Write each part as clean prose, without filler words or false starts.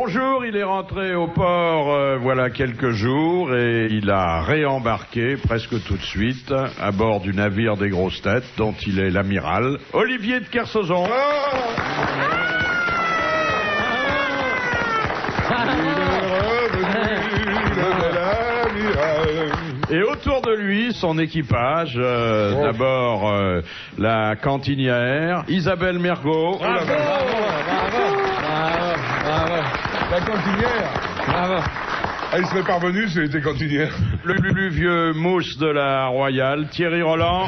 Bonjour, il est rentré au port voilà quelques jours et il a réembarqué presque tout de suite à bord du navire des grosses têtes dont il est l'amiral, Olivier de Kersauzon. Et autour de lui, son équipage, d'abord la cantinière, Isabelle Mergot. Bravo, la cantinière. Bravo. Elle serait parvenue si elle était cantinière. Le plus vieux mousse de la Royale, Thierry Roland.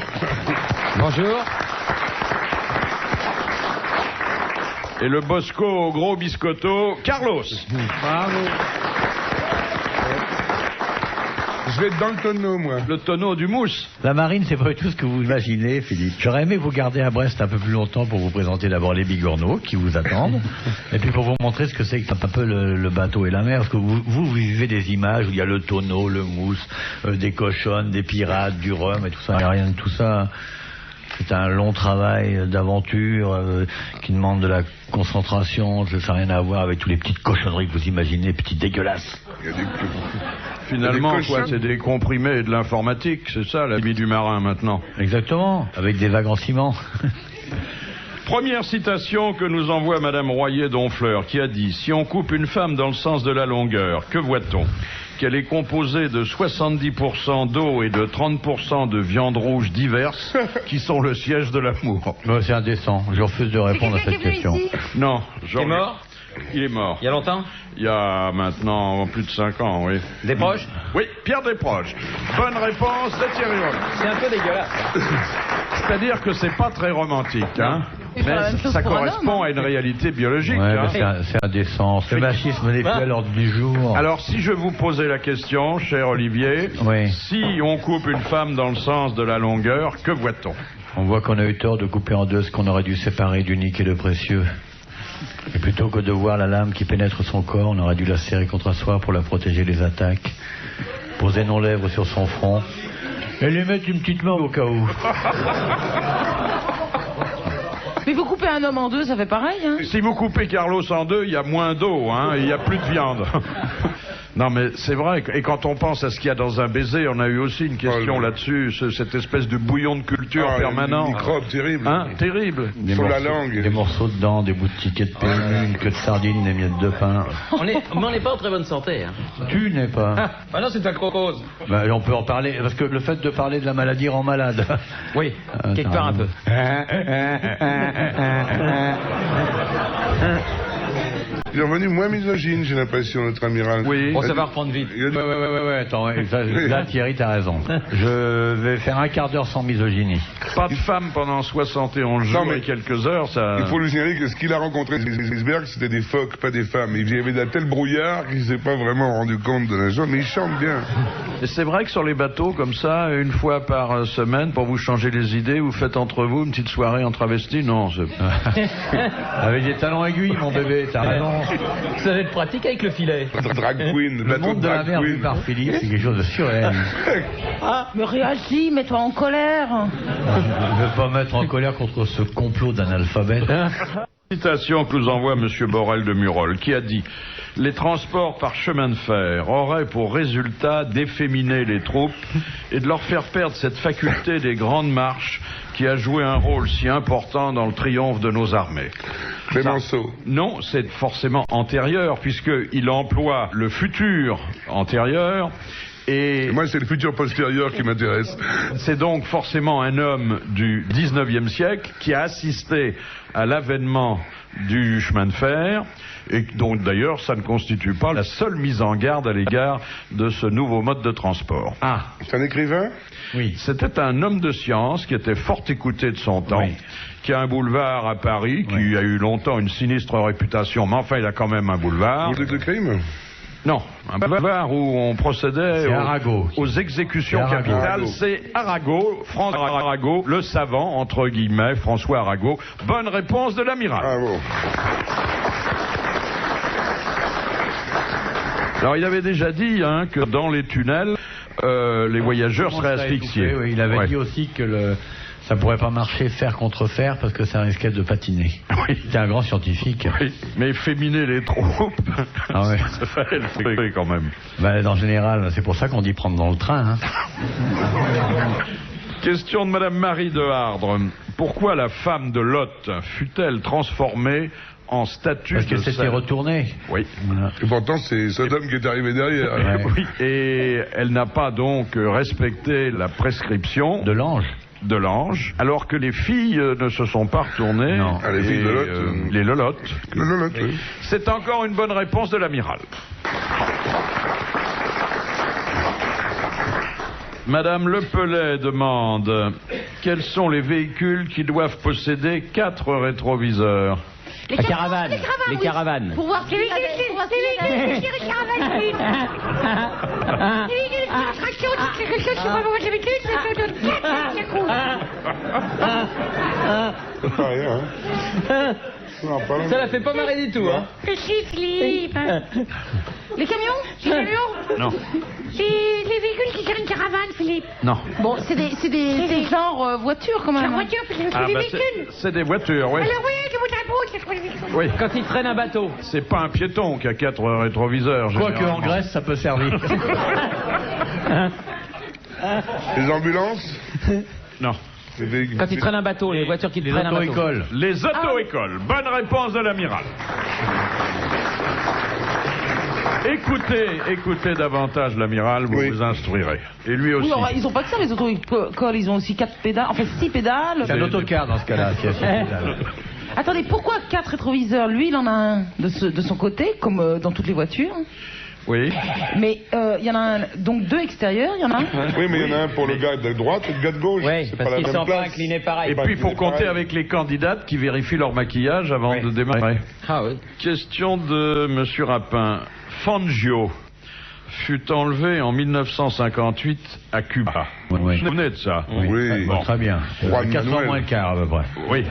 Bonjour. Et le Bosco au gros biscotto, Carlos. Bravo. Je vais être dans le tonneau, moi. Le tonneau du mousse. La marine, c'est pas du tout ce que vous imaginez, Philippe. J'aurais aimé vous garder à Brest un peu plus longtemps pour vous présenter d'abord les bigorneaux qui vous attendent, et puis pour vous montrer ce que c'est que un peu le bateau et la mer, parce que vous vivez des images où il y a le tonneau, le mousse, des cochonnes, des pirates, du rhum et tout ça. Il n'y a rien de tout ça. C'est un long travail d'aventure qui demande de la concentration. Ça n'a rien à voir avec toutes les petites cochonneries que vous imaginez, petites dégueulasses. Finalement, quoi, c'est des comprimés et de l'informatique, c'est ça la vie du marin maintenant. Exactement, avec des vagues en ciment. Première citation que nous envoie Madame Royer d'Honfleur, qui a dit « Si on coupe une femme dans le sens de la longueur, que voit-on ? Qu'elle est composée de 70% d'eau et de 30% de viande rouge diverses, qui sont le siège de l'amour. » C'est indécent, je refuse de répondre à cette question. Non, Il est mort ? Il est mort. Il y a longtemps ? Il y a maintenant plus de 5 ans, oui. Des proches ? Oui, Pierre Desproges. Bonne réponse de Thierry Roland. C'est un peu dégueulasse. C'est-à-dire que c'est pas très romantique, hein. Mais ça correspond à une réalité biologique. Ouais, hein. c'est indécent. Ce machisme n'est plus à l'ordre du jour. Alors, si je vous posais la question, cher Olivier, Oui. si on coupe une femme dans le sens de la longueur, que voit-on ? On voit qu'on a eu tort de couper en deux ce qu'on aurait dû séparer d'unique et de précieux. Et plutôt que de voir la lame qui pénètre son corps, on aurait dû la serrer contre soi pour la protéger des attaques, poser nos lèvres sur son front et lui mettre une petite main au cas où. Mais vous coupez un homme en deux, ça fait pareil, hein. Si vous coupez Carlos en deux, il y a moins d'eau, hein, il y a plus de viande. Non, mais c'est vrai, et quand on pense à ce qu'il y a dans un baiser, on a eu aussi une question là-dessus, cette espèce de bouillon de culture permanent. Des microbes terribles. Hein, terrible. Sur la langue. Des morceaux de dents, des bouts de tickets de PMU, une queue de sardine, des miettes de pain. Mais on n'est pas en très bonne santé. Hein. Tu n'es pas. Ah non, c'est ta crocose. Bah, on peut en parler, parce que le fait de parler de la maladie rend malade. Oui, quelque part un peu. Il est revenu moins misogyne, j'ai l'impression, notre amiral. Oui. Bon, ça va reprendre vite. Ouais, attends, là Thierry, t'as raison. Je vais faire un quart d'heure sans misogynie. Pas de femme pendant 71 jours et quelques heures, ça... Il faut lui signaler que ce qu'il a rencontré sur les icebergs, c'était des phoques, pas des femmes. Il y avait un tel brouillard qu'il s'est pas vraiment rendu compte de la chose, mais il chante bien. Et c'est vrai que sur les bateaux, comme ça, une fois par semaine, pour vous changer les idées, vous faites entre vous une petite soirée en travesti? Non, c'est... Avec des talons aiguilles, mon bébé, t'as raison. Ça va être pratique avec le filet. Drag queen, Le bateau monde de la drag mer vu queen. par Philippe, c'est quelque chose de surréel. Ah, mais réagis, mets-toi en colère. Je ne vais pas mettre en colère contre ce complot d'analphabètes. Citation que nous envoie M. Borel de Murol, qui a dit « Les transports par chemin de fer auraient pour résultat d'efféminer les troupes et de leur faire perdre cette faculté des grandes marches qui a joué un rôle si important dans le triomphe de nos armées. » Clémenceau. Non, c'est forcément antérieur, puisqu'il emploie le futur antérieur. Et moi, c'est le futur postérieur qui m'intéresse. C'est donc forcément un homme du 19e siècle qui a assisté à l'avènement du chemin de fer et dont d'ailleurs ça ne constitue pas la seule mise en garde à l'égard de ce nouveau mode de transport. Ah, C'est un écrivain? oui. C'était un homme de science qui était fort écouté de son temps, Oui. qui a un boulevard à Paris, qui a eu longtemps une sinistre réputation, mais enfin il a quand même un boulevard. Vous êtes le crime? Non, un boulevard où on procédait aux exécutions capitales. C'est Arago, François Arago, le savant, entre guillemets, François Arago. Bonne réponse de l'amiral. Bravo. Alors il avait déjà dit que dans les tunnels, les voyageurs seraient asphyxiés. Oui, il avait dit aussi que Ça pourrait pas marcher fer contre fer parce que ça risquait de patiner. Oui. C'est un grand scientifique. Oui, mais féminer les troupes, Ah ouais. ça fait le fait quand même. Ben, en général, c'est pour ça qu'on dit prendre dans le train. Hein. Question de Madame Marie de Hardre. Pourquoi la femme de Lot fut-elle transformée en statue Parce de qu'elle s'était sel? retournée. Oui. Voilà. Et pourtant, c'est Sodome qui est arrivé derrière. Ouais. Oui. Et elle n'a pas donc respecté la prescription De l'ange. de l'ange, alors que les filles ne se sont pas retournées. Non. Ah, les filles de Lot, les Lolottes. Non, oui. C'est encore une bonne réponse de l'amiral. Madame Lepellet demande quels sont les véhicules qui doivent posséder 4 rétroviseurs. Les caravanes. Les caravanes. Pour voir Les véhicules qui caravane, Philippe. Les véhicules qui traction, quelque chose, je sais pas pourquoi j'ai véhicule, c'est Ah, rien, hein. Non, pas là. Ça la fait pas marrer du tout, hein. Mais si, Philippe. Les camions? Les camions? Non, Les véhicules qui tirent une caravane, Philippe. non. Bon, c'est des genres voitures quand La même. voiture, c'est Ah, des bah, véhicules. c'est des voitures, oui. Alors oui, c'est votre réponse, c'est quoi les véhicules? Oui. Quand ils traînent un bateau. C'est pas un piéton qui a 4 rétroviseurs. Quoique en généralement. Grèce, ça peut servir. Les ambulances? Non. Les véhicules. Quand ils traînent un bateau, les voitures qui Les traînent un bateau. auto-écoles. Les auto-écoles. Bonne réponse de l'amiral. Écoutez davantage l'amiral, vous Oui. vous instruirez. Et lui aussi. Oui, alors, ils ont pas que ça, les auto-écoles, ils ont aussi 4 pédales, enfin 6 pédales. C'est un autocar dans ce cas-là. qui a six pédales. Attendez, pourquoi 4 rétroviseurs? Lui, il en a un de son côté, comme dans toutes les voitures. Oui. Mais il y en a un, donc 2 extérieurs, il y en a un. Oui, mais il y en a un pour le gars de droite et le gars de gauche. Oui, C'est parce pas la qu'ils même sont pas place. inclinés pareil. Et puis il faut c'est compter pareil. avec les candidates qui vérifient leur maquillage avant Oui. de démarrer. Ah oui. Question de Monsieur Rapin. Fangio fut enlevé en 1958 à Cuba. Oui. Vous vous souvenez de ça? Oui. Bon, très bien. Juan 4 Manuel. moins le quart à peu près. Oui.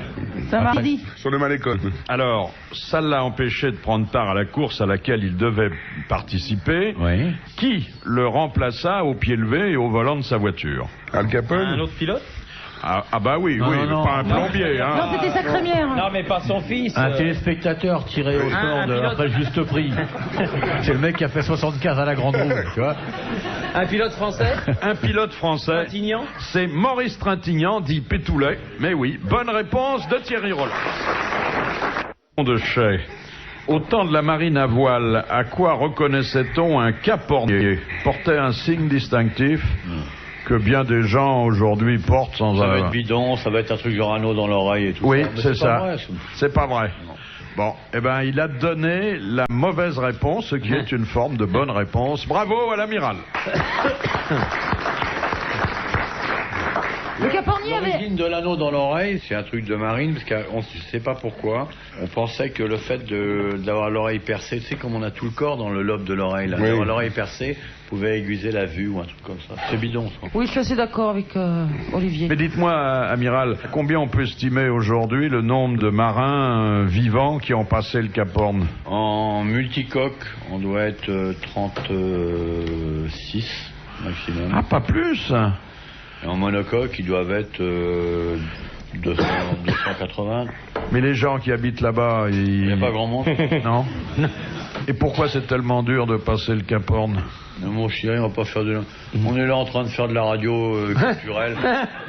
C'est un mardi. Sur le Malécon. Alors, ça l'a empêché de prendre part à la course à laquelle il devait participer. Oui. Qui le remplaça au pied levé et au volant de sa voiture? Al Capone. autre pilote? Ah bah oui, Non, oui, non, non. pas un plombier, Non, hein. c'était sa crémière. Non, mais pas son fils. Un téléspectateur tiré au sort pilote. après le juste prix. C'est le mec qui a fait 75 à la grande roue, tu vois. Un pilote français. Un pilote français. Trintignant. C'est Maurice Trintignant, dit Pétoulet. Mais oui, bonne réponse de Thierry Roland. De Chay. Au temps de la marine à voile, à quoi reconnaissait-on un capornier? Portait un signe distinctif que bien des gens aujourd'hui portent sans Ça va avoir. être bidon, ça va être un truc genre anneau dans l'oreille et tout Oui, ça. Mais c'est pas ça. vrai, C'est pas vrai. Bon, eh ben, il a donné la mauvaise réponse, ce qui est une forme de bonne réponse. Bravo à l'amiral. Le Capornier avait... L'origine de l'anneau dans l'oreille, c'est un truc de marine, parce qu'on ne sait pas pourquoi. On pensait que le fait d'avoir l'oreille percée, tu sais comme on a tout le corps dans le lobe de l'oreille, là, Oui. d'avoir l'oreille percée pouvait aiguiser la vue ou un truc comme ça. C'est bidon, ça. Oui, je suis assez d'accord avec Olivier. Mais dites-moi, amiral, combien on peut estimer aujourd'hui le nombre de marins vivants qui ont passé le Cap Horn? En multicoque, on doit être 36 maximum. Ah, pas plus. Et en monocoque, ils doivent être 280. Mais les gens qui habitent là-bas, Il n'y a pas grand monde. Non. Et pourquoi c'est tellement dur de passer le Cap Horn? Non, mon chéri, on va pas faire de... On est là en train de faire de la radio culturelle.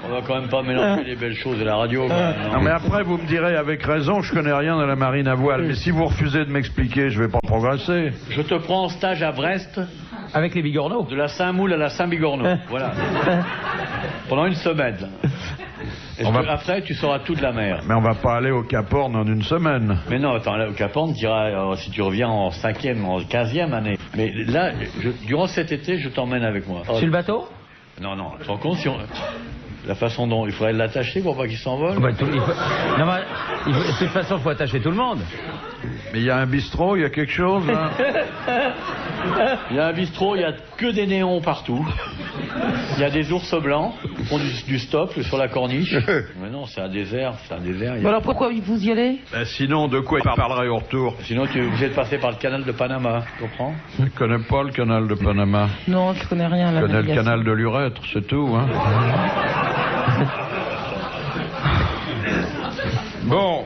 On va quand même pas mélanger les belles choses et la radio. Non, mais après, vous me direz avec raison, je connais rien de la marine à voile. Mais si vous refusez de m'expliquer, je vais pas progresser. Je te prends en stage à Brest, Avec les bigorneaux. de la Saint-Moule à la Saint-Bigorneau. Voilà. Pendant une semaine. Et après, tu sauras tout de la mer. Mais on va pas aller au Cap Horn en une semaine. Mais non, attends, là, au Cap Horn, tu diras, si tu reviens en 5e, en 15e année. Mais là, durant cet été, je t'emmène avec moi. Sur le bateau? Non, non, tu te rends compte si on... La façon dont il faudrait l'attacher pour pas qu'il s'envole. Bah, non, mais de toute façon, il faut attacher tout le monde. Mais il y a un bistrot, il y a quelque chose, là. Il y a un bistrot, il y a que des néons partout. Il y a des ours blancs qui font du stop sur la corniche. Mais non, c'est un désert, il y a- Bon, alors pourquoi vous y allez? Ben, sinon, de quoi il parlerait au retour? Sinon, tu es obligé de passer par le canal de Panama, tu comprends? Je connais pas le canal de Panama. Non, je connais rien à Je la connais le navigation. canal de l'urètre, c'est tout, hein.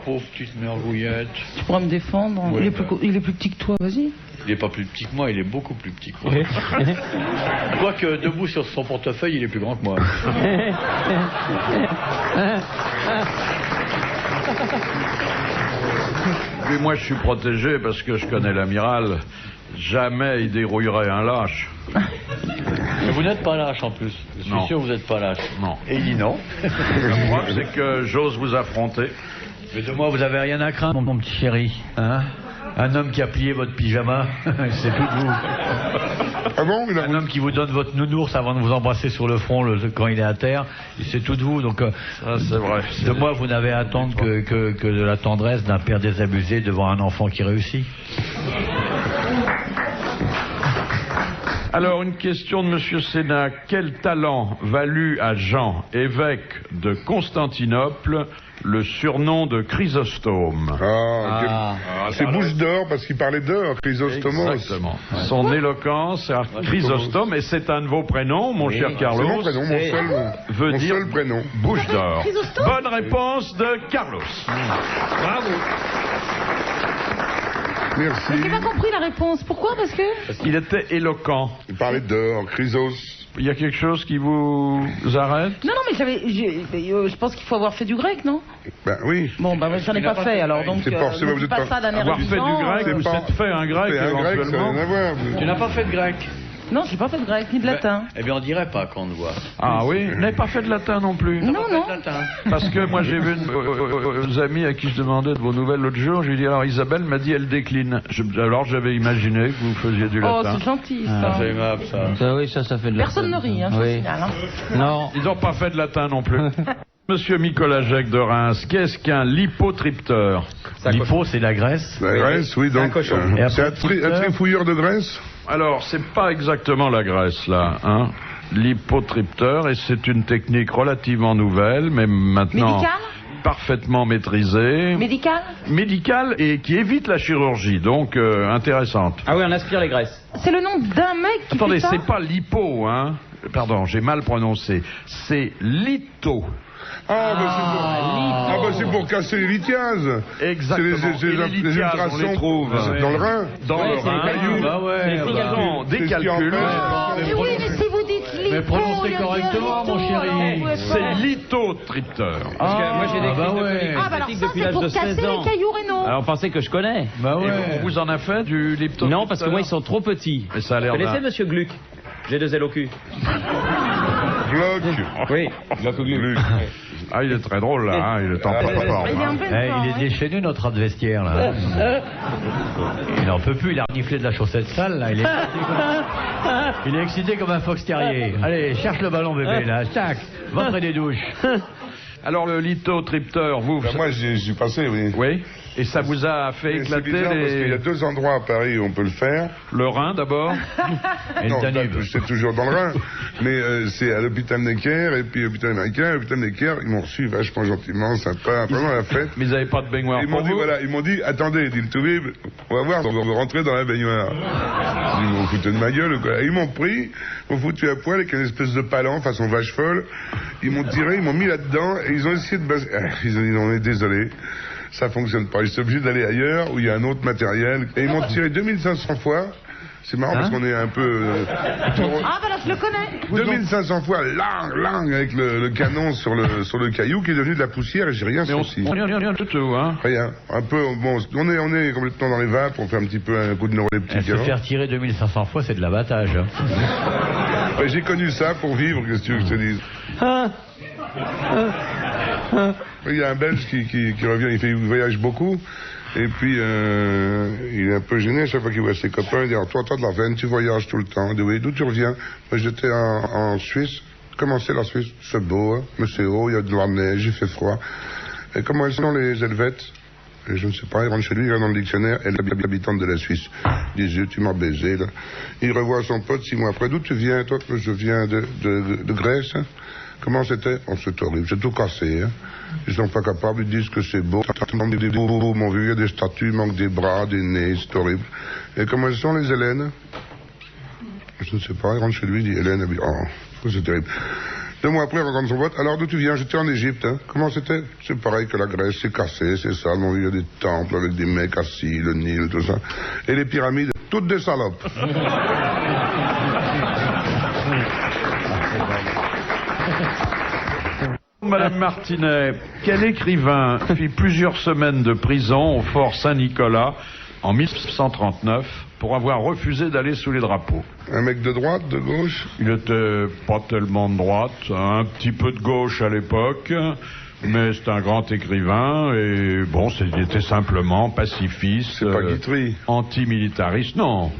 pauvre petite mergouillette. Tu pourras me défendre. Oui, Il est plus petit que toi, vas-y. Il n'est pas plus petit que moi, il est beaucoup plus petit que moi. Quoique, debout sur son portefeuille, il est plus grand que moi. Et moi, je suis protégé parce que je connais l'amiral. Jamais il dérouillerait un lâche. Mais vous n'êtes pas lâche en plus. Je suis sûr que vous n'êtes pas lâche. Non. Et il dit non. La preuve, c'est que j'ose vous affronter. Mais de moi, vous avez rien à craindre, mon petit chéri. Hein? Un homme qui a plié votre pyjama, c'est tout de vous. Ah bon, Un homme qui vous donne votre nounours avant de vous embrasser sur le front quand il est à terre, c'est tout de vous. Donc, Ça, c'est vrai. de moi, vous n'avez à attendre que de la tendresse d'un père désabusé devant un enfant qui réussit. Alors, une question de Monsieur Sénac. Quel talent valut à Jean, évêque de Constantinople, le surnom de Chrysostome? C'est bouche d'or parce qu'il parlait d'or, Chrysostomos. Exactement. Son éloquence, c'est Chrysostome, et c'est un de vos prénoms, mon cher C'est Carlos. mon prénom, veut mon dire seul prénom. bouche d'or. Chrysostome. Bonne réponse de Carlos. Bravo. Merci. J'ai pas compris la réponse. Pourquoi? Parce que... Il était éloquent. Il parlait d'or, Chrysos. Il y a quelque chose qui vous arrête? Non, mais je pense qu'il faut avoir fait du grec, non? Ben oui. Bon, bah j'en ai pas fait, alors donc... C'est forcément, ne vous dis êtes pas pas- ça d'un air Avoir fait du évident, grec, c'est vous pas- êtes fait un grec C'est un grec, ça n'a éventuellement? rien à voir. Tu n'as pas fait de grec? Non, j'ai pas fait de grec, ni de latin. Eh bien, on dirait pas qu'on te voit. Ah oui? Vous n'avez pas fait de latin non plus? Non, non. Parce que moi j'ai vu aux amis à qui je demandais de vos nouvelles l'autre jour, je lui ai dit alors Isabelle m'a dit elle décline. Alors j'avais imaginé que vous faisiez du Oh, latin. c'est gentil, Ça, ça. c'est aimable, ça. Ça fait de la Personne ne rit, hein, je Oui. signale, hein. Non. Ils n'ont pas fait de latin non plus. Monsieur Nicolas Jacques de Reims, qu'est-ce qu'un lipotripteur? L'hypo, c'est la graisse. La Grèce, oui, donc. Et C'est après, un trifouilleur de Grèce. Alors c'est pas exactement la graisse là, hein? Lipotripteur, et c'est une technique relativement nouvelle, mais maintenant Médicale? parfaitement maîtrisée. Médical? Médicale et qui évite la chirurgie, donc intéressante. Ah oui, on aspire les graisses. C'est le nom d'un mec qui Attendez, fait ça? c'est pas lipo, hein? Pardon, j'ai mal prononcé. C'est litho. C'est pour casser les lithiases. Exactement. C'est Et les les lithiases, on ultrasons les trouve dans le rein. dans Ouais, le c'est les rein. cailloux. Bah ouais, C'est les bah. calculs. Des C'est ce qui calculs. empêche. Mais oui, mais si vous dites lipo... Mais prononcez correctement, mon chéri. C'est lithotripteur. Parce que moi j'ai des bah crises de ouais. folie Ah, bah alors esthétique ça, depuis c'est l'âge pour de casser 16 ans. les cailloux rénaux. Alors pensez que je connais. Bah Et ouais. on vous en a fait du lipotripteur? Non, parce que moi ils sont trop petits. Mais ça a l'air Vous connaissez d'un- Monsieur Gluck? J'ai deux ailes au cul. Bloc. Oui. Gluck. Ah, il est très drôle là, hein, il est en pleine forme. Il est en hein. pleine Eh, forme, il est oui. déchaîné, notre rat de vestiaire, là. Il n'en peut plus, il a reniflé de la chaussette sale, là. Il est excité comme un fox terrier. Allez, cherche le ballon, bébé, là. Tac, va près des douches. Alors le lithotripteur, vous... Ben, moi, j'y suis passé, oui. Oui. Et ça vous a fait Et C'est éclater bizarre parce qu'il y a deux endroits à Paris où on peut le faire. le rein d'abord? Et Non, le Danube. c'est toujours dans le Rhin. Mais c'est à l'hôpital Necker et puis l'hôpital américain. L'hôpital Necker, ils m'ont reçu vachement gentiment, sympa, vraiment la fête. Mais ils n'avaient pas de baignoire Ils m'ont pour dit, vous? voilà, ils m'ont dit, attendez, dit le toubib, on va voir, on va rentrer dans la baignoire. Ils m'ont foutu de ma gueule, ou quoi. Ils m'ont pris, ils m'ont foutu à poil avec une espèce de palan façon vache folle. Ils m'ont tiré, ils m'ont mis là-dedans et ils ont essayé de baser. Ils ont dit, on est désolé. Ça fonctionne pas. J'étais obligé d'aller ailleurs où il y a un autre matériel. Et ils m'ont tiré 2500 fois. C'est marrant parce qu'on est un peu... Ah, bah là, je le connais. 2500 fois, lang, avec le canon sur le caillou qui est devenu de la poussière et j'ai rien Mais on senti. rien du tout, hein? Rien. Un peu, bon, on est complètement dans les vapes, on fait un petit peu un coup de neuroleptique. Se faire tirer 2500 fois, c'est de l'abattage. Hein. Ouais, j'ai connu ça pour vivre, qu'est-ce que tu veux que je te dise? Il y a un Belge qui revient, il voyage beaucoup. Et puis, il est un peu gêné à chaque fois qu'il voit ses copains. Il dit, alors, toi, de la veine, tu voyages tout le temps. Il dit, oui, d'où tu reviens? Moi, j'étais en Suisse. Comment c'est la Suisse? C'est beau, hein? Mais c'est haut, il y a de la neige, il fait froid. Et comment elles sont les Helvètes? Et je ne sais pas, il rentre chez lui, il regarde dans le dictionnaire, elle est habitante de la Suisse. Il dit, Dieu, tu m'as baisé, là. Il revoit son pote 6 mois après. D'où tu viens, toi? Je viens de Grèce. Hein? Comment c'était? Oh, c'est horrible, c'est tout cassé. Hein? Ils sont pas capables, ils disent que c'est beau. Mon vieux, il y a des statues, il manque des bras, des nez, c'est horrible. Et comment elles sont, les Hélènes? Je ne sais pas, il rentre chez lui, il dit, Hélène, oh, c'est terrible. 2 mois après, il rencontre son pote. Alors, d'où tu viens? J'étais en Égypte. Hein. Comment c'était? C'est pareil que la Grèce, c'est cassé, c'est sale. Il y a des temples avec des mecs assis, le Nil, tout ça. Et les pyramides, toutes des salopes. Madame Martinet, quel écrivain fit plusieurs semaines de prison au fort Saint-Nicolas en 1939 pour avoir refusé d'aller sous les drapeaux? Un mec de droite, de gauche? Il était pas tellement de droite, un petit peu de gauche à l'époque, mais c'est un grand écrivain et bon, il était simplement pacifiste. C'est pas Guitry. Antimilitariste, non.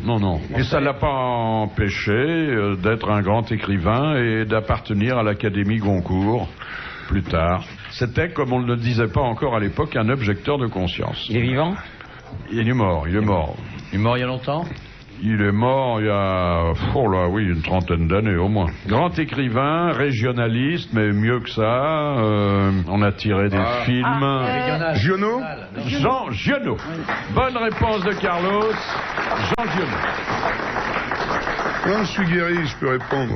Et ça l'a pas empêché d'être un grand écrivain et d'appartenir à l'Académie Goncourt plus tard. C'était, comme on ne le disait pas encore à l'époque, un objecteur de conscience. Il est vivant? Il est mort. Il est mort il y a longtemps? Il est mort il y a, une 30aine d'années au moins. Grand écrivain, régionaliste, mais mieux que ça, on a tiré des films. Giono? Jean Giono. Bonne réponse de Carlos. Jean Giono. Non, je suis guéri, je peux répondre.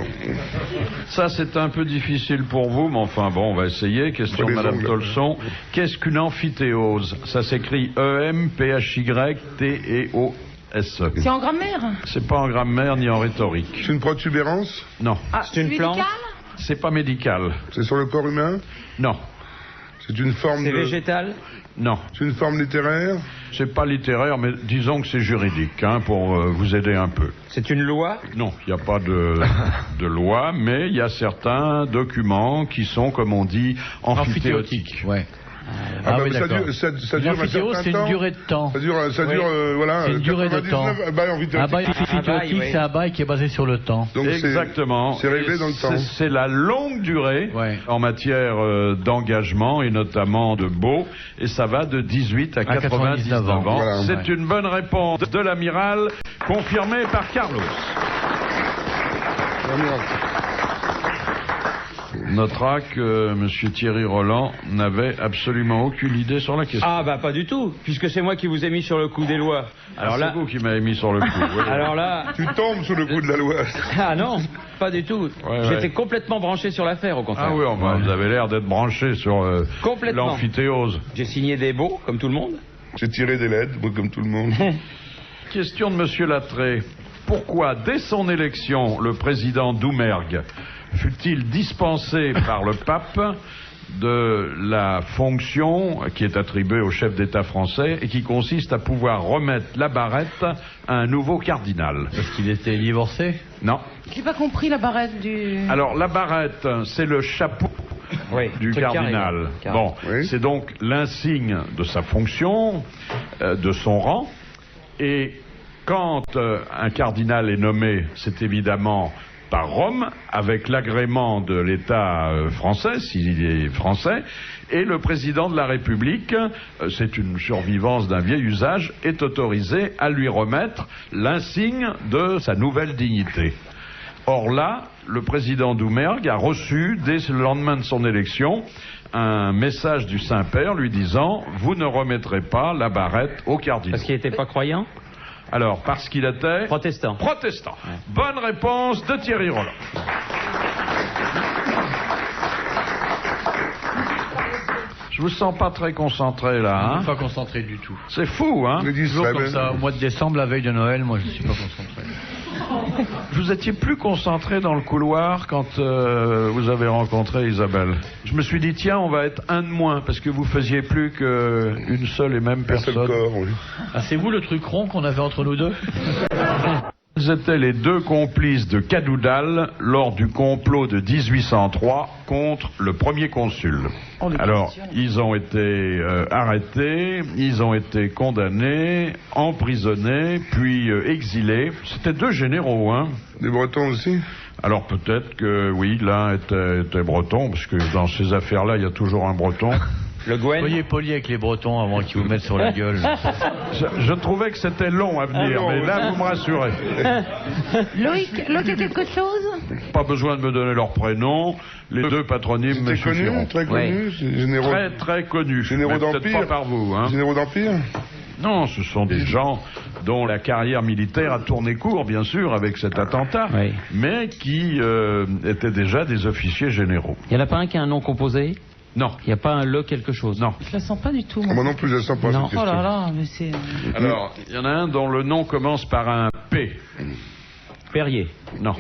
Ça, c'est un peu difficile pour vous, mais enfin, bon, on va essayer. Question de Madame Tolson. Qu'est-ce qu'une amphithéose? Ça s'écrit E-M-P-H-Y-T-E-O-S. C'est en grammaire? C'est pas en grammaire ni en rhétorique. C'est une protubérance? Non. C'est une plante? C'est pas médical. C'est sur le corps humain? Non. C'est une forme C'est végétal? Non. C'est une forme littéraire? C'est pas littéraire, mais disons que c'est juridique, pour vous aider un peu. C'est une loi? Non, il n'y a pas de loi, mais il y a certains documents qui sont, comme on dit, amphithéotiques. Ouais. Oui, d'accord. Ça dure un certain c'est une durée de temps. Ça dure, voilà. C'est une durée de temps. Un bail amphithéotique, c'est un bail qui est basé sur le temps. Donc exactement. C'est réglé dans le temps. C'est la longue durée en matière d'engagement et notamment de baux. Et ça va de 18 à 99 ans. Voilà. C'est une bonne réponse de l'amiral, confirmée par Carlos. Notera que M. Thierry Roland n'avait absolument aucune idée sur la question. Ah, pas du tout, puisque c'est moi qui vous ai mis sur le coup des lois. Alors là, c'est vous qui m'avez mis sur le coup. Oui. Alors là... Tu tombes sous le coup de la loi. Ah non, pas du tout. J'étais complètement branché sur l'affaire, au contraire. Ah oui, vous avez l'air d'être branché sur l'amphithéose. J'ai signé des baux, comme tout le monde. J'ai tiré des lettres, comme tout le monde. Question de M. Lattré. Pourquoi, dès son élection, le président Doumergue fut-il dispensé par le pape de la fonction qui est attribuée au chef d'État français et qui consiste à pouvoir remettre la barrette à un nouveau cardinal? Parce qu'il était divorcé? Non. J'ai pas compris la barrette du... Alors, la barrette, c'est le chapeau du cardinal. Bon, c'est donc l'insigne de sa fonction, de son rang, et quand un cardinal est nommé, c'est évidemment par Rome, avec l'agrément de l'État français, s'il est français, et le président de la République, c'est une survivance d'un vieil usage, est autorisé à lui remettre l'insigne de sa nouvelle dignité. Or là, le président Doumergue a reçu, dès le lendemain de son élection, un message du Saint-Père lui disant « Vous ne remettrez pas la barrette au cardinal ». Parce qu'il n'était pas croyant? Alors, parce qu'il était... Protestant. Protestant. Ouais. Bonne réponse de Thierry Roland. Je vous sens pas très concentré, là, Je suis pas concentré du tout. C'est fou, hein? Toujours comme ça, au mois de décembre, la veille de Noël, moi, je suis pas concentré. Vous étiez plus concentré dans le couloir quand vous avez rencontré Isabelle. Je me suis dit, tiens, on va être un de moins, parce que vous faisiez plus qu'une seule et même personne. Un seul corps, oui. Ah, c'est vous le truc rond qu'on avait entre nous deux? Ils étaient les deux complices de Cadoudal lors du complot de 1803 contre le premier consul. Alors, ils ont été arrêtés, ils ont été condamnés, emprisonnés, puis exilés. C'était deux généraux, hein. Des Bretons aussi? Alors peut-être que, oui, l'un était breton, parce que dans ces affaires-là, il y a toujours un breton. Le Gwen. Soyez poli avec les Bretons avant qu'ils vous mettent sur la gueule. Je trouvais que c'était long à venir, mais là, vous me rassurez. Loïc a quelque chose? Pas besoin de me donner leur prénom. Les deux patronymes me suffiront. Très connus, Très, très connus. Généraux d'Empire. Peut-être pas par vous, hein. Généraux d'Empire? Non, ce sont des gens dont la carrière militaire a tourné court, bien sûr, avec cet attentat, Oui. mais qui étaient déjà des officiers généraux. Il n'y en a pas un qui a un nom composé? Non, Il n'y a pas un le quelque chose? non. Je la sens pas du tout. Ah, moi non plus, je ne sens pas Non. cette Oh question. là là, mais c'est... Alors, il y en a un dont le nom commence par un P. Perrier. Non.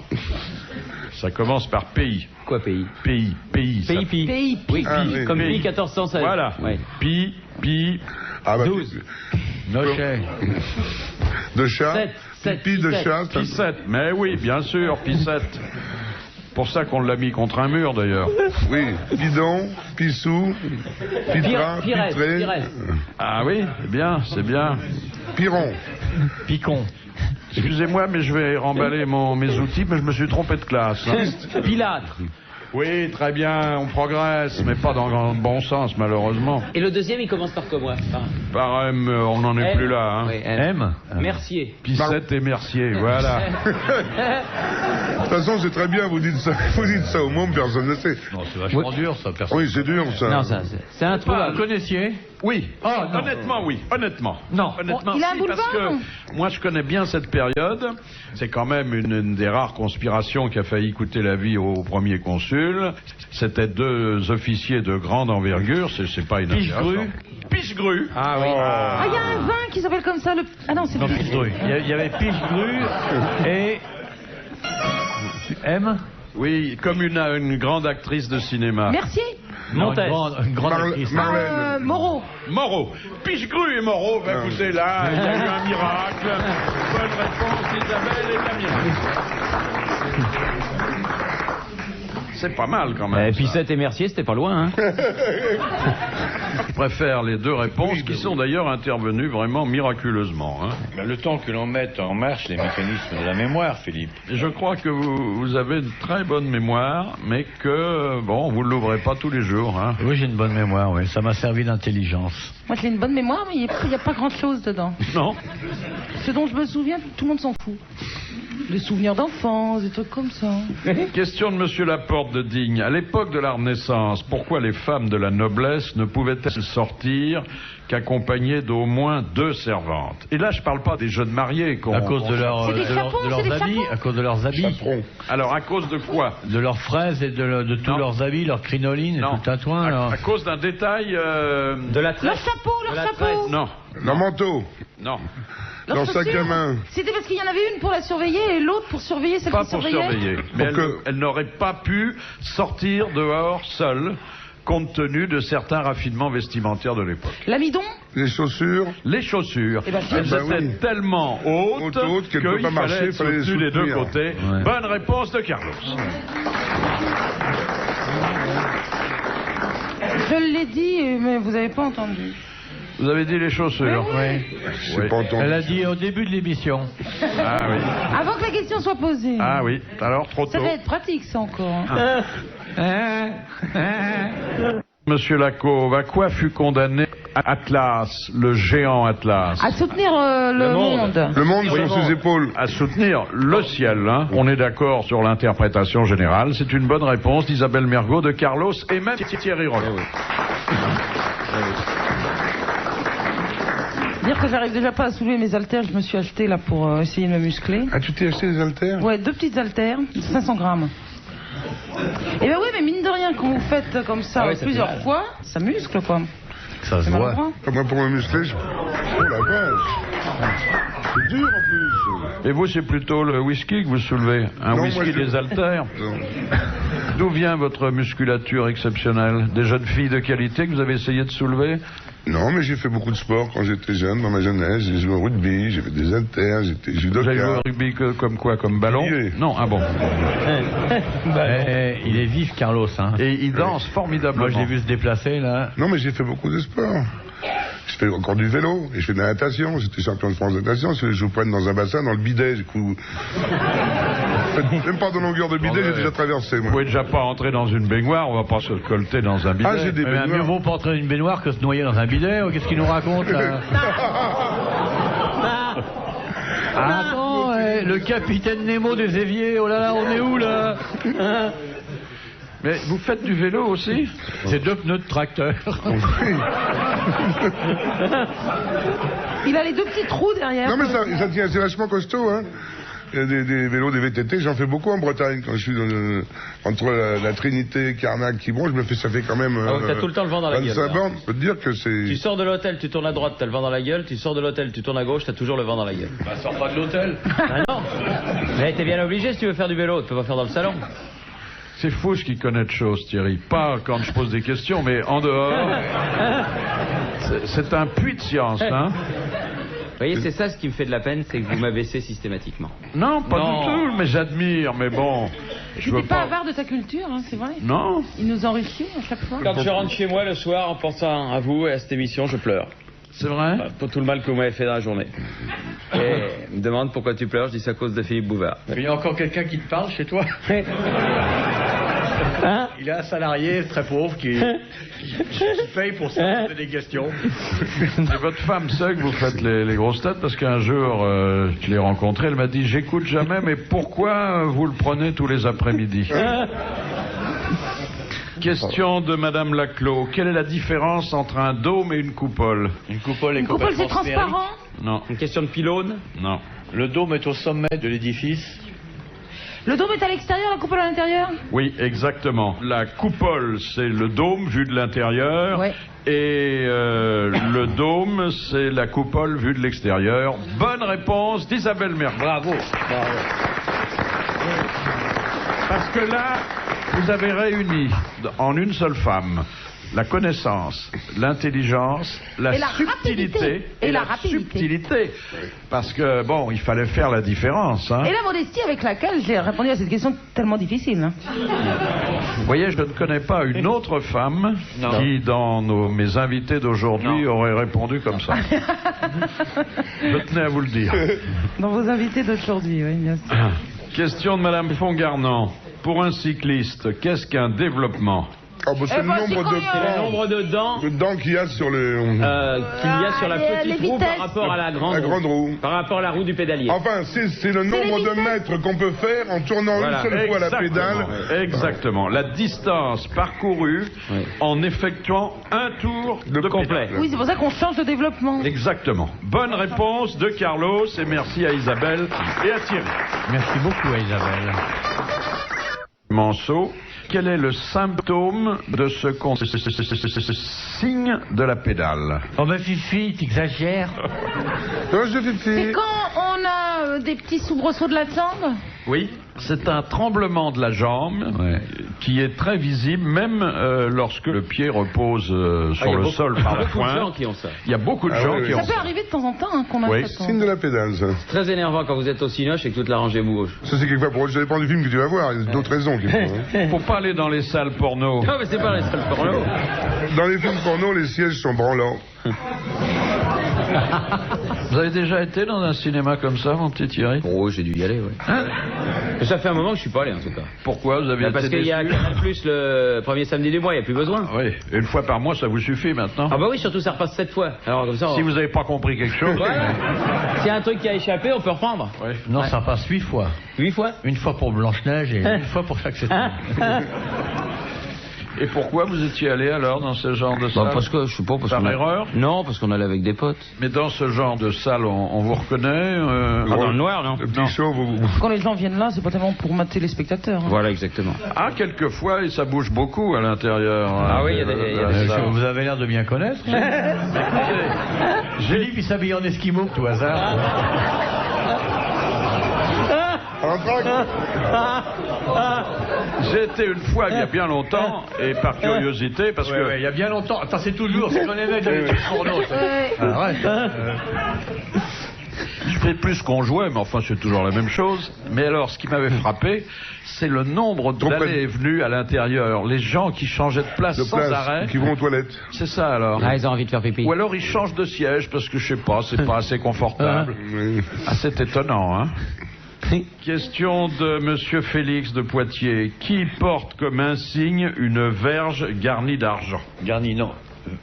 Ça commence par pays. Quoi, pays? Pays. ça- Pays. Pays. Oui, Ah, Pi, oui. comme Pays. Pi 1416. Voilà. Ouais. Pi. Ah, bah, 12. Nochet. de chat, 7. pipi de chat, ça- Pi 7. Mais oui, bien sûr, Pi 7. Pour ça qu'on l'a mis contre un mur, d'ailleurs. oui, pidon, pissou, pitra, Piresse. pitré, Piresse. Ah oui, c'est bien. piron. Picon. Excusez-moi, mais je vais remballer mes outils, mais je me suis trompé de classe. hein. Pilâtre. Oui, très bien, on progresse, mais pas dans le bon sens, malheureusement. Et le deuxième, il commence par quoi? Par M, on n'en est M. plus là. Hein. Oui, M. M. Mercier. Pissette et Mercier, voilà. De toute façon, c'est très bien, vous dites ça au monde, personne ne sait. Non, c'est vachement dur, ça, personne. Oui, c'est dur, ça. Non, c'est un trou. Vous connaissiez? Oui. Oh, non. Honnêtement, oui. Honnêtement. Non. Honnêtement, Il a un si, boulevard. parce que moi, je connais bien cette période. C'est quand même une des rares conspirations qui a failli coûter la vie au premier consul. C'était deux officiers de grande envergure. C'est pas une Pichegru. Pichegru. Ah oui. Ah, il y a un vin qui s'appelle comme ça, le... Ah non, c'est Non, le... Pichegru. Il y avait Pichegru et... M. Oui, comme une grande actrice de cinéma. Mercier. Non, Montès. une grande Marle- actrice. Marlène. Moreau. Moreau. Pichegru et Moreau. Ben, écoutez, là, il y a eu un miracle. Bonne réponse, Isabelle et Damien. C'est pas mal, quand même. Et puis ça. 7 et Mercier, c'était pas loin. Hein. Je préfère les deux réponses qui sont d'ailleurs intervenues vraiment miraculeusement. Hein. Ben, le temps que l'on mette en marche les mécanismes de la mémoire, Philippe. Et je crois que vous avez une très bonne mémoire, mais que, bon, vous ne l'ouvrez pas tous les jours. Hein. Oui, j'ai une bonne mémoire, oui. Ça m'a servi d'intelligence. Moi, j'ai une bonne mémoire, mais il n'y a pas grand-chose dedans. Non. Ce dont je me souviens, tout le monde s'en fout. Les souvenirs d'enfance, des trucs comme ça. Question de Monsieur Laporte de Digne. À l'époque de la Renaissance, pourquoi les femmes de la noblesse ne pouvaient-elles sortir qu'accompagnées d'au moins 2 servantes? Et là, je parle pas des jeunes mariés. À cause de, C'est des chapeaux, c'est des leurs habits. chapeaux. À cause de leurs habits. Chaperon. Alors, à cause de quoi? De leurs fraises et de tous Non. leurs habits, leurs crinolines et Non. tout le tatouin. alors. À cause d'un détail. De la Leur tresse. chapeau, De leur la chapeau. Non, Leur manteau, non. Leur leur sac à chaussure. main. C'était parce qu'il y en avait une pour la surveiller et l'autre pour surveiller celle Pas qui pour surveillait. surveiller. Mais Pour que- elle n'aurait pas pu sortir dehors seule, compte tenu de certains raffinements vestimentaires de l'époque. L'amidon. Les chaussures. Les chaussures, Eh ben, si. elles Ah bah étaient oui. tellement hautes Hautes qu'elles ne pouvaient qu'il pas marcher, fallait il être fallait les soutenues des deux soutenir. côtés. Ouais. Bonne réponse de Carlos. Je l'ai dit, mais vous n'avez pas entendu. Vous avez dit les chaussures. Oui. C'est pas entendu. Elle a dit au début de l'émission. Ah oui. Avant que la question soit posée. Ah oui. Alors, trop Ça tôt. va être pratique, ça encore. hein. Monsieur Lacauve, à quoi fut condamné Atlas, le géant Atlas? À soutenir le monde. Le monde sur ses épaules. À soutenir le ciel. Hein. On est d'accord sur l'interprétation générale. C'est une bonne réponse d'Isabelle Mergot, de Carlos et même Thierry Roland. Dire que j'arrive déjà pas à soulever mes haltères, je me suis acheté là pour essayer de me muscler. Ah, tu t'es acheté des haltères? Ouais, 2 petites haltères, 500 grammes. Et ben oui, mais mine de rien, quand vous faites comme ça Ah ouais, ça fait plusieurs mal. fois, ça muscle quoi. Ça se C'est mal au voit. bras. Ah, moi, pour me muscler, oh la vache. C'est dur en plus. Et vous, c'est plutôt le whisky que vous soulevez? Un Non, whisky moi, je- des haltères? Non. D'où vient votre musculature exceptionnelle? Des jeunes filles de qualité que vous avez essayé de soulever? Non, mais j'ai fait beaucoup de sport quand j'étais jeune, dans ma jeunesse. J'ai joué au rugby, j'ai fait des haltères, j'étais Vous avez joué judoka. au rugby comme quoi? Comme ballon? Milieu. Non, ah bon. Il est vif, Carlos. Hein. Et il danse formidablement. Moi, je l'ai vu se déplacer, là. Non, mais j'ai fait beaucoup de sport. J'ai fait encore du vélo, et je fais de la natation. J'étais champion de France de natation. Si je vous prenne dans un bassin, dans le bidet, du coup... Même pas de longueur de bidet, j'ai déjà traversé, Vous moi. pouvez déjà pas entrer dans une baignoire, on va pas se colter dans un bidet. Ah, j'ai des Mais mieux baignoires. vaut pas entrer dans une baignoire que se noyer dans un bidet. Qu'est-ce qu'il nous raconte, là? Attends, le capitaine Nemo des éviers, oh là là, on est où, là? Hein? Mais vous faites du vélo aussi? C'est 2 pneus de tracteur. Il a les 2 petits trous derrière. Non mais ça tient, c'est vachement costaud, hein. Il y a des vélos, des VTT, j'en fais beaucoup en Bretagne quand je suis entre la Trinité, Carnac, Quiberon, ça fait quand même. T'as tout le temps le vent dans la gueule. 25 bornes, je peux te dire que c'est. Tu sors de l'hôtel, tu tournes à droite, t'as le vent dans la gueule. Tu sors de l'hôtel, tu tournes à gauche, t'as toujours le vent dans la gueule. Bah, sors pas de l'hôtel. Ah non. Mais t'es bien obligé si tu veux faire du vélo, tu peux pas faire dans le salon. C'est fou ce qu'il connaît de choses, Thierry. Pas quand je pose des questions, mais en dehors. C'est un puits de science, hein. Vous voyez, c'est ça ce qui me fait de la peine, c'est que vous m'abaissez systématiquement. Non, pas du tout, mais j'admire, mais bon. Tu n'es pas avare de ta culture, hein, c'est vrai. Non. Il nous enrichit à chaque fois. Quand je rentre chez moi le soir en pensant à vous et à cette émission, je pleure. C'est vrai. Pour tout le mal que vous m'avez fait dans la journée. Et il me demande pourquoi tu pleures, je dis c'est à cause de Philippe Bouvard. Il y a encore quelqu'un qui te parle chez toi. Hein? Il a un salarié très pauvre qui paye pour se poser des questions. C'est votre femme seule que vous faites les grosses têtes, parce qu'un jour, je l'ai rencontrée, elle m'a dit, j'écoute jamais, mais pourquoi vous le prenez tous les après-midi? Question de Madame Laclos. Quelle est la différence entre un dôme et une coupole? Une coupole est Une coupole, c'est complètement sphérique. transparent. Non. Une question de pylône? Non. Le dôme est au sommet de l'édifice. Le dôme est à l'extérieur, la coupole à l'intérieur. Oui, exactement. La coupole, c'est le dôme vu de l'intérieur. Ouais. Et le dôme, c'est la coupole vue de l'extérieur. Bonne réponse d'Isabelle Mergo. Bravo. Parce que là, vous avez réuni en une seule femme la connaissance, l'intelligence, la Et la subtilité rapidité. Et la rapidité. subtilité. Parce que, bon, il fallait faire la différence. Hein. Et la modestie avec laquelle j'ai répondu à cette question tellement difficile. Hein. Vous voyez, je ne connais pas une autre femme qui, dans mes invités d'aujourd'hui, aurait répondu comme ça. Je tenais à vous le dire. Dans vos invités d'aujourd'hui, oui, bien sûr. Question de Madame Fongarnant. Pour un cycliste, qu'est-ce qu'un développement? Ah bah, c'est le nombre De dents de dents qu'il y a sur le. qu'il y a sur la petite les roue vitesses. par rapport à la grande, La grande roue. Par rapport à la roue du pédalier. Enfin, c'est le nombre de mètres qu'on peut faire en tournant Voilà. une seule fois la pédale. Exactement. La distance parcourue en effectuant un tour de complet. pédale. Oui, c'est pour ça qu'on change de développement. Exactement. Bonne réponse de Carlos et merci à Isabelle et à Thierry. Merci beaucoup à Isabelle. Manceau, quel est le symptôme de ce signe de la pédale? Oh ma Fifi, t'exagères. Non, je fais C'est quand on a des petits soubresauts de la jambe. Oui, c'est un tremblement de la jambe qui est très visible même lorsque le pied repose sur le sol par la Il y a beaucoup de gens pointe. qui ont ça. Il y a beaucoup de gens qui Ça ont peut arriver de temps en temps hein, qu'on a Oui. ça. Signe de la pédale, ça. Très énervant quand vous êtes au cinoche et que toute la rangée bouge. Ça, c'est quelque part. Ça dépend du film que tu vas voir. Il y a d'autres raisons. Faut pas aller dans les salles porno. Non mais c'est pas les seuls porno. Dans les films porno, les sièges sont branlants. Vous avez déjà été dans un cinéma comme ça, mon petit Thierry? Oh, j'ai dû y aller, oui. Mais ça fait un moment que je suis pas allé en tout cas. Pourquoi vous avez été Parce qu'il y a déçu? Canal Plus le premier samedi du mois, il n'y a plus besoin. Oui, une fois par mois, ça vous suffit maintenant. Ah bah oui, surtout ça repasse 7 fois. Alors comme ça, Si vous n'avez pas compris quelque chose. voilà. S'il y a un truc qui a échappé, on peut reprendre. Ouais. Non, ça passe 8 fois. 8 fois. Une fois pour Blanche-Neige et une fois pour chaque saison. Et pourquoi vous étiez allé alors dans ce genre de salle? Parce que je sais pas, parce Par qu'on a- erreur? Non, parce qu'on allait avec des potes. Mais dans ce genre de salle, on vous reconnaît Dans le noir, non. Le petit show, Quand les gens viennent là, c'est pas tellement pour mater les spectateurs. Hein. Voilà, exactement. Ah, quelquefois, et ça bouge beaucoup à l'intérieur. Ah oui, il y a des salle. Vous avez l'air de bien connaître. Philippe, il s'habille en esquimau, tout hasard. J'ai été une fois, il y a bien longtemps, et par curiosité, parce que... il y a bien longtemps. Attends, c'est toujours, c'est qu'on aimait dans les trucs porno. Je sais plus ce qu'on jouait, mais enfin, c'est toujours la même chose. Mais alors, ce qui m'avait frappé, c'est le nombre d'allées et venues à l'intérieur. Les gens qui changeaient de place sans arrêt. qui vont aux toilettes. C'est ça, alors. Ah, ils ont envie de faire pipi. Ou alors ils changent de siège parce que je sais pas, c'est pas assez confortable. Oui. Ah, c'est étonnant, hein. Question de Monsieur Félix de Poitiers. Qui porte comme insigne une verge garnie d'argent? Garni, non.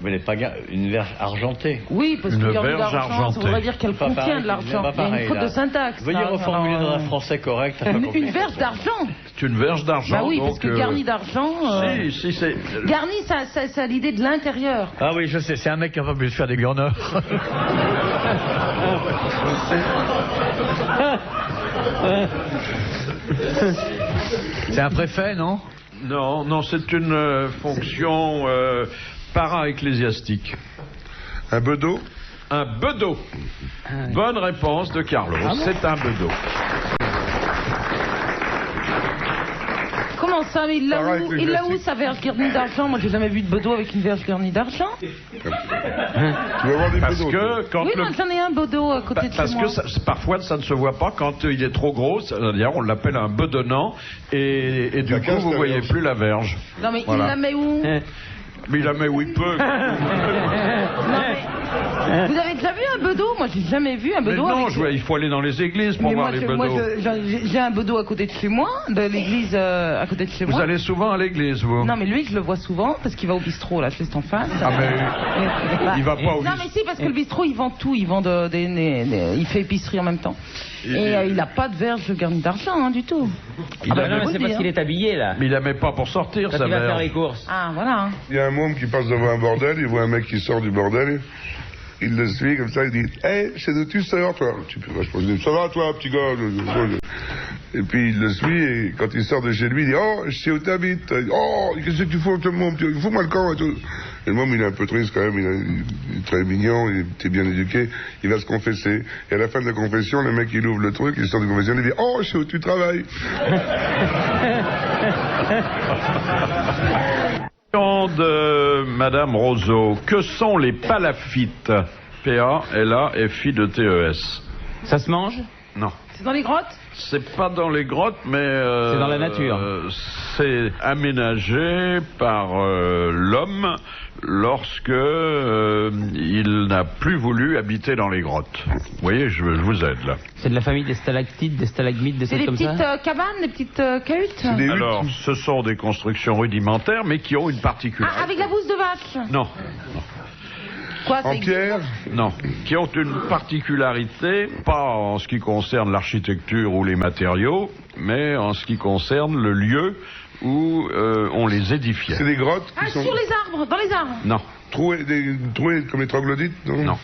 Mais n'est pas une verge argentée. Oui, parce Une que garni verge d'argent, ça argentée. voudrait dire qu'elle Pas contient pareil, de l'argent. pas Il y a une pareil, faute là. de syntaxe. Veuillez là. reformuler Alors, dans un français correct. ça va une compliquer. verge d'argent. C'est une verge d'argent. Bah oui, donc, parce que garni d'argent. Si, c'est. Garni, ça a l'idée de l'intérieur. Ah oui, je sais, c'est un mec qui va plus faire des gurneurs. C'est un préfet, non? Non, non, c'est une fonction para-ecclésiastique. Un bedeau? Un bedeau. Bonne réponse de Carlos. C'est un bedeau. Comment ça? Mais il l'a Pareil où, que il l'a où classique. sa verge garnie d'argent? Moi, j'ai jamais vu de bedeau avec une verge garnie d'argent. Tu vas voir des Parce bedeaux. toi. que quand Oui, le. moi, j'en ai un bedeau à côté de chez Parce moi. que parfois ça ne se voit pas quand il est trop gros, c'est-à-dire on l'appelle un bedonnant et du Ça coup casse vous la voyez verge. plus la verge. Non, mais Voilà. il la met où? Mais il la met où il peut. Non, mais... Vous avez déjà vu un bedeau? Moi, j'ai jamais vu un Mais bedeau non, avec... il faut aller dans les églises pour Mais voir moi, les moi, bedeaux. j'ai un bedeau à côté de chez moi, de l'église à côté de chez Vous moi. allez souvent à l'église, vous? Non, mais lui, je le vois souvent parce qu'il va au bistrot, là, juste en face. Ah, mais Bah, il va pas au Non, mais si, parce que le bistrot, il vend tout. Il vend il fait épicerie en même temps. Il n'a pas de verge garnie d'argent, hein, du tout. il Ah bah la non, met- mais c'est parce qu'il est habillé, là. mais il la met pas pour sortir, Quand sa il va faire verge. les courses. Ah, voilà. Il y a un môme qui passe devant un bordel, il voit un mec qui sort du bordel, il le suit comme ça, il dit « Hey, c'est d'où tu sors, toi ?» Tu peux vachement dire « Ça va, toi, petit gars ?» Et puis il le suit, et quand il sort de chez lui, il dit « Oh, je sais où t'habites. »« Oh, qu'est-ce que tu fous, tout le monde? Fous-moi le camp et tout. » Et le môme, il est un peu triste quand même, il est très mignon, il était bien éduqué, il va se confesser. Et à la fin de la confession, le mec, il ouvre le truc, il sort de la confession, il dit « Oh, je sais où tu travailles. » Question de Madame Roseau. Que sont les palaffites? P-A-L-A-F-I-T-E-S. Ça se mange? Non. C'est dans les grottes? C'est pas dans les grottes, mais... C'est dans la nature. C'est aménagé par l'homme lorsque il n'a plus voulu habiter dans les grottes. Vous voyez, je vous aide là. C'est de la famille des stalactites, des stalagmites, des C'est choses des comme petites ça? cabanes, des petites cahutes? C'est des huttes. Alors, ce sont des constructions rudimentaires, mais qui ont une particularité. Ah, avec la bouse de vache? Non, Quoi, ça En existe? pierre, non. Qui ont une particularité, pas en ce qui concerne l'architecture ou les matériaux, mais en ce qui concerne le lieu où on les édifiait. c'est des grottes qui Ah, sont sur les arbres, dans les arbres. Non, trouées comme les troglodytes, non? non.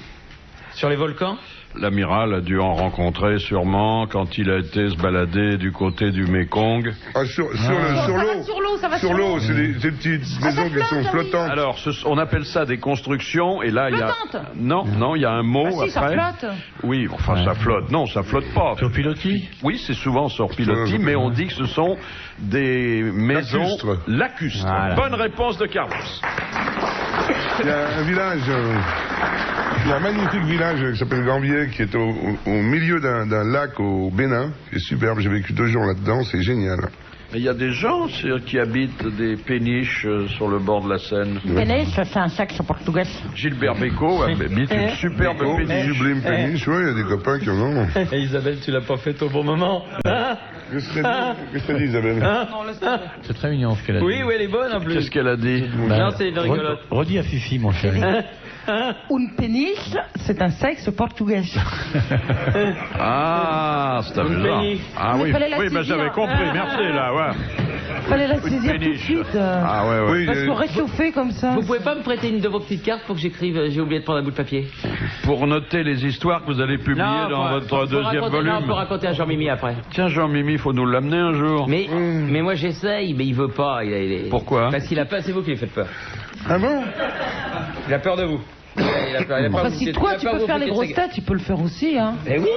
Sur les volcans? L'amiral a dû en rencontrer sûrement quand il a été se balader du côté du Mékong. Ah, sur Ça l'eau. va sur l'eau, ça va Sur l'eau, c'est des petites maisons qui sont flotte, flottantes. Alors, on appelle ça des constructions, et là, il y a... Flottante. Non, il y a un mot Ah si, ça après. flotte. Oui, enfin, ça flotte. Non, ça flotte pas. Sur pilotis? Oui, c'est souvent sur pilotis, mais on dit que ce sont des maisons Lacustres. lacustres. Voilà. Bonne réponse de Carlos. Il y a un village, il y a un magnifique village qui s'appelle Gambier, qui est au milieu d'un lac au Bénin, qui est superbe. J'ai vécu 2 jours là-dedans, c'est génial. Mais il y a des gens qui habitent des péniches sur le bord de la Seine. Péniche, c'est un sexe portugais. Gilbert Bécaud habite une superbe péniche. Sublime péniche, ouais, il y a des copains qui en ont. Et Isabelle, tu l'as pas faite au bon moment? Qu'est-ce que t'as dit, Isabelle? C'est très mignon ce qu'elle a dit. Oui, oui, elle est bonne en plus. Qu'est-ce qu'elle a dit? Non, c'est une rigolote. Redis à Fifi, mon chéri. Une péniche, c'est un sexe portugais. Ah, c'est amusant. péniche. Ah Mais oui, fallait la oui, ben saisir. j'avais compris. Merci là, ouais. Fallait la saisir tout de péniche. suite. Ah ouais, ouais. Oui, Parce qu'on réchauffait comme ça. Vous pouvez pas me prêter une de vos petites cartes pour que j'écrive? J'ai oublié de prendre un bout de papier. Pour noter les histoires que vous allez publier dans votre deuxième Non, volume. pour raconter à Jean-Mimi après. Tiens, Jean-Mimi, faut nous l'amener un jour. Mais moi j'essaye, mais il veut pas. Il est... Pourquoi? Parce qu'il a peur, c'est vous qui lui faites peur. Ah bon? Il a peur de vous. Il a peur, il a peur Enfin, de vous si foutre- toi il a tu peur peux de vous faire les foutre grosses ses- têtes, tu peux le faire aussi, hein. Eh oui.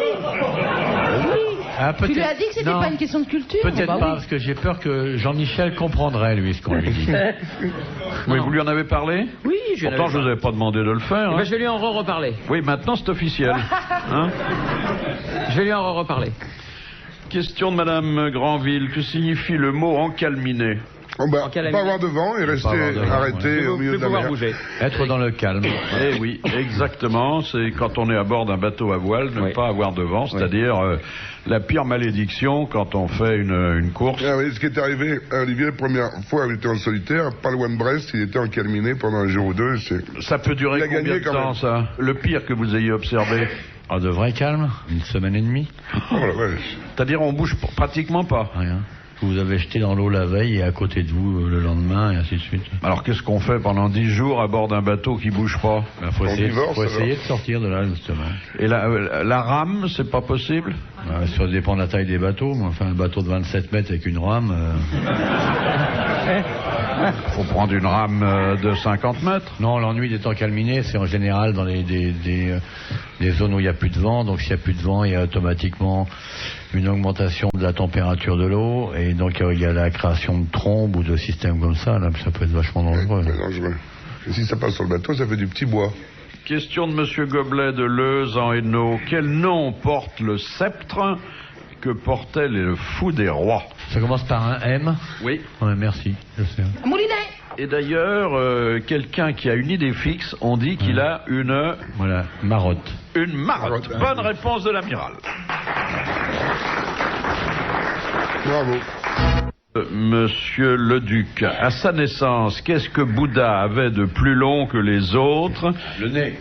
Ah, Tu lui as dit que c'était non, pas une question de culture. Peut-être Bah pas, oui. parce que j'ai peur que Jean-Michel comprendrait, lui, ce qu'on lui dit. Oui, vous lui en avez parlé? Oui, je lui en Pourtant, avais je vous parlé. avais pas demandé de le faire. Eh hein. ben, je vais lui en reparler. Oui, maintenant c'est officiel. Hein? Je vais lui en reparler. Question de Madame Granville. Que signifie le mot encalminé? Oh, bah, En calamité. pas avoir de vent et rester avoir de vent, arrêté au milieu Plus de la pouvoir mer. bouger. Être dans le calme. Eh oui, exactement. C'est quand on est à bord d'un bateau à voile, ne Oui. pas avoir de vent, c'est-à-dire la pire malédiction quand on fait une course. Ah oui, ce qui est arrivé à Olivier, la première fois il était en solitaire, pas loin de Brest, il était en calminé pendant un jour ou deux. Ça peut durer Il a combien gagné de quand temps, même. ça? Le pire que vous ayez observé? Ah, de vrai calme. Une semaine et demie. Oh la vache. C'est-à-dire on bouge pratiquement pas. Rien. Vous avez jeté dans l'eau la veille et à côté de vous le lendemain et ainsi de suite. Alors qu'est-ce qu'on fait pendant 10 jours à bord d'un bateau qui bouge pas? Ben, faut On essayer, divorce, faut essayer alors. de sortir de là, justement. Et la rame, c'est pas possible? Ça dépend de la taille des bateaux, mais enfin, un bateau de 27 mètres avec une rame... Faut prendre une rame de 50 mètres. Non, l'ennui des temps calminés, c'est en général dans des zones où il n'y a plus de vent. Donc s'il n'y a plus de vent, il y a automatiquement une augmentation de la température de l'eau. Et donc il y a la création de trombes ou de systèmes comme ça. Là, ça peut être vachement dangereux. Ouais, dangereux. Et si ça passe sur le bateau, ça fait du petit bois. Question de Monsieur Goblet de Leuze en Hainaut. Quel nom porte le sceptre que portait le fou des rois? Ça commence par un M. Oui. Ouais, merci, je sais. Moulinet. Et d'ailleurs, quelqu'un qui a une idée fixe, on dit qu'il a Voilà, marotte. une marotte. Bonne réponse de l'amiral. Bravo. Monsieur Leduc, à sa naissance, qu'est-ce que Bouddha avait de plus long que les autres? Le nez.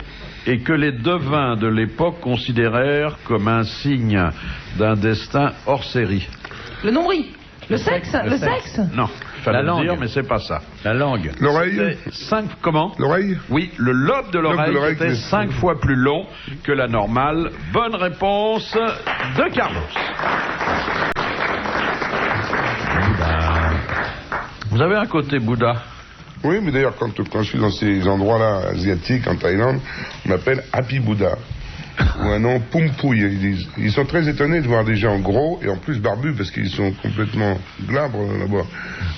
Et que les devins de l'époque considérèrent comme un signe d'un destin hors série? Le nombril. Le sexe. Le sexe. Non, il fallait La le langue. dire, mais c'est pas ça. La langue. L'oreille. Comment? L'oreille. Oui, le lobe de l'oreille l'oreille était qui- 5 fois plus long que la normale. Bonne réponse de Carlos. Vous avez un côté Bouddha. Oui, mais d'ailleurs, quand je suis dans ces endroits-là asiatiques, en Thaïlande, on m'appelle Happy Bouddha. Ou un nom Pumpouille, ils disent. Ils sont très étonnés de voir des gens gros et en plus barbus parce qu'ils sont complètement glabres là-bas.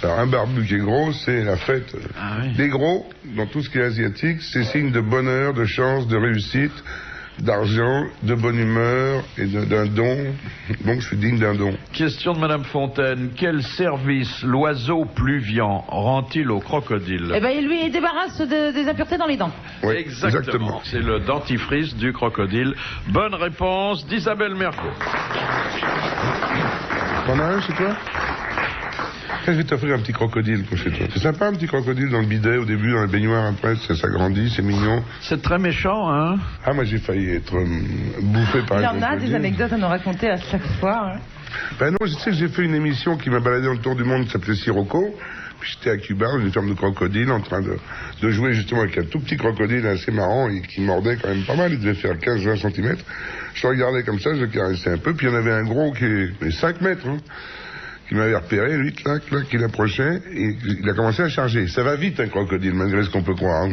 Alors un barbu qui est gros, c'est la fête. Ah oui. Les gros, dans tout ce qui est asiatique, c'est signe de bonheur, de chance, de réussite, d'argent, de bonne humeur et d'un don. Donc je suis digne d'un don. Question de Madame Fontaine. Quel service l'oiseau pluvian rend-il au crocodile? Eh ben, il lui débarrasse des impuretés dans les dents. Oui, Exactement. C'est le dentifrice du crocodile. Bonne réponse d'Isabelle Mergo. T'en as un chez toi? Je vais t'offrir un petit crocodile pour chez toi. C'est sympa un petit crocodile dans le bidet au début, dans la baignoire après, ça s'agrandit, c'est mignon. C'est très méchant, hein? Ah, moi j'ai failli être bouffé par Il un en a crocodile. des anecdotes à nous raconter à chaque fois. Hein. Ben non, je sais que j'ai fait une émission qui m'a baladé dans le tour du monde qui s'appelait Sirocco. Puis j'étais à Cuba, dans une ferme de crocodiles, en train de jouer justement avec un tout petit crocodile assez marrant et qui mordait quand même pas mal. Il devait faire 15-20 cm. Je le regardais comme ça, je le caressais un peu. Puis il y en avait un gros qui est 5 mètres, hein, qui m'avait repéré, lui, clac, qui approchait. Et il a commencé à charger. Ça va vite, un crocodile, malgré ce qu'on peut croire. Hein.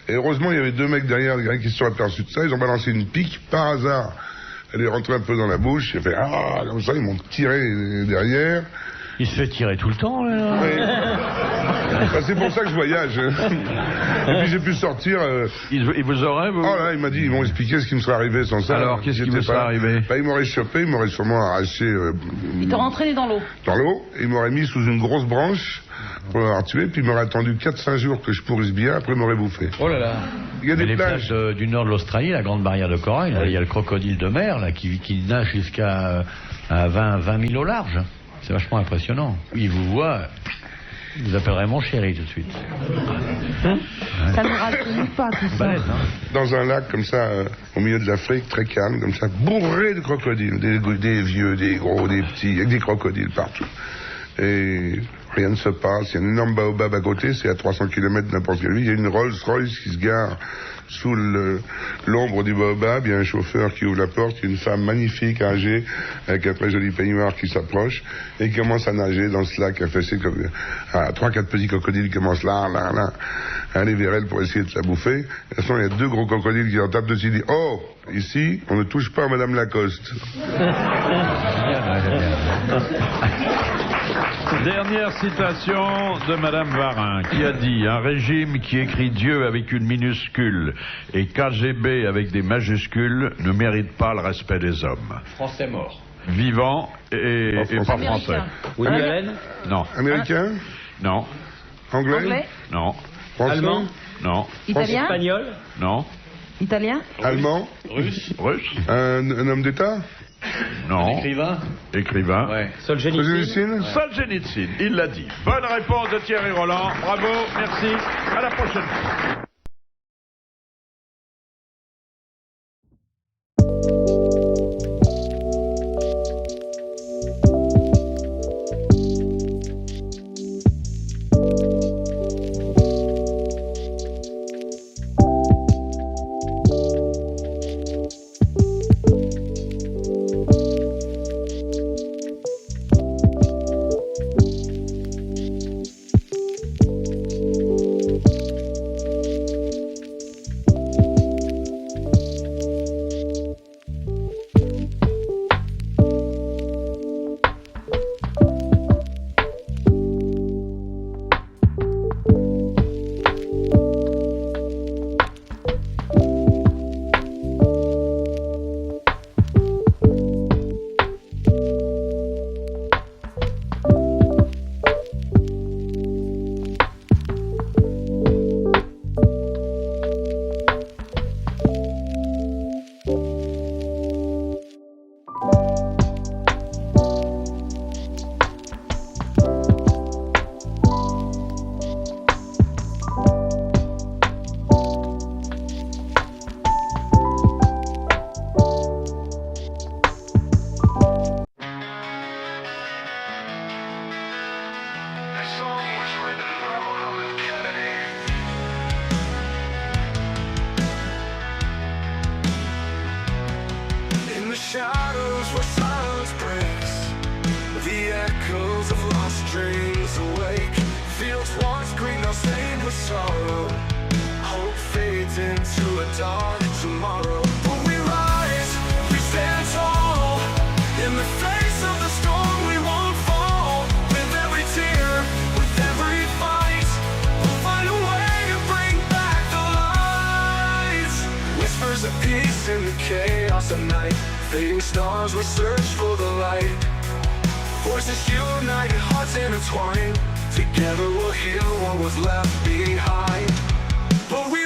Et heureusement, il y avait 2 mecs derrière, des gars qui se sont aperçus de ça. Ils ont balancé une pique par hasard. Elle est rentrée un peu dans la bouche. J'ai fait ah, comme ça, ils m'ont tiré derrière. Il se fait tirer tout le temps, là. Oui. Ben, c'est pour ça que je voyage. Et puis j'ai pu sortir. Il vous aurait, vous? Oh là, il m'a dit, ils m'ont expliqué ce qui me serait arrivé sans ça. Alors, qu'est-ce qui J'étais vous serait pas là. arrivé? Ben, ils m'auraient chopé, ils m'auraient sûrement arraché Il t'aura entraîné dans l'eau. dans l'eau, et ils m'auraient mis sous une grosse branche pour m'avoir tué, puis ils m'auraient attendu 4-5 jours que je pourrisse bien, après ils m'auraient bouffé. Oh là là. Il y a Mais des les plages. plages du nord de l'Australie, la grande barrière de corail, là, il y a le crocodile de mer là, qui nage jusqu'à à 20 000 au large. C'est vachement impressionnant. Il vous voit, il vous appellerait mon chéri tout de suite. Ça ne rajeunit pas tout ça. Balèze, hein. Dans un lac comme ça, au milieu de l'Afrique, très calme, comme ça, bourré de crocodiles, des vieux, des gros, des petits, avec des crocodiles partout. Et rien ne se passe, il y a un énorme baobab à côté, c'est à 300 km n'importe quelle ville, il y a une Rolls-Royce qui se gare sous l'ombre du baobab, il y a un chauffeur qui ouvre la porte, il y a une femme magnifique, âgée, avec un très joli peignoir qui s'approche, et qui commence à nager dans ce lac affaissé comme 3-4 petits crocodiles commencent là, à aller vers elle pour essayer de la bouffer. Et à ce moment, il y a 2 gros crocodiles qui en tapent dessus, disent oh, ici, on ne touche pas à Madame Lacoste. Dernière citation de Madame Varin, qui a dit « Un régime qui écrit Dieu avec une minuscule et KGB avec des majuscules ne mérite pas le respect des hommes. Français mort. Vivant et pas français. Américain. Woody Allen. Non. Américain? Non. Anglais? Non. Français? Allemand? Non. Italien? Espagnol? Non. Italien? Allemand? Russe? Russe? Un homme d'État? Non. Écrivain? Écrivain? Ouais. Solzhenitsyn? Solzhenitsyn? Solzhenitsyn, il l'a dit. Bonne réponse de Thierry Roland. Bravo, merci. À la prochaine fois. Shadows where silence breaks, the echoes of lost dreams awake. Fields once green, now stained with sorrow. Hope fades into a dark tomorrow. But we rise, we stand tall. In the face of the storm, we won't fall. With every tear, with every fight, we'll find a way to bring back the lights. Whispers of peace in the chaos of night. Fading stars will search for the light. Voices united, hearts intertwined. Together we'll heal what was left behind. But we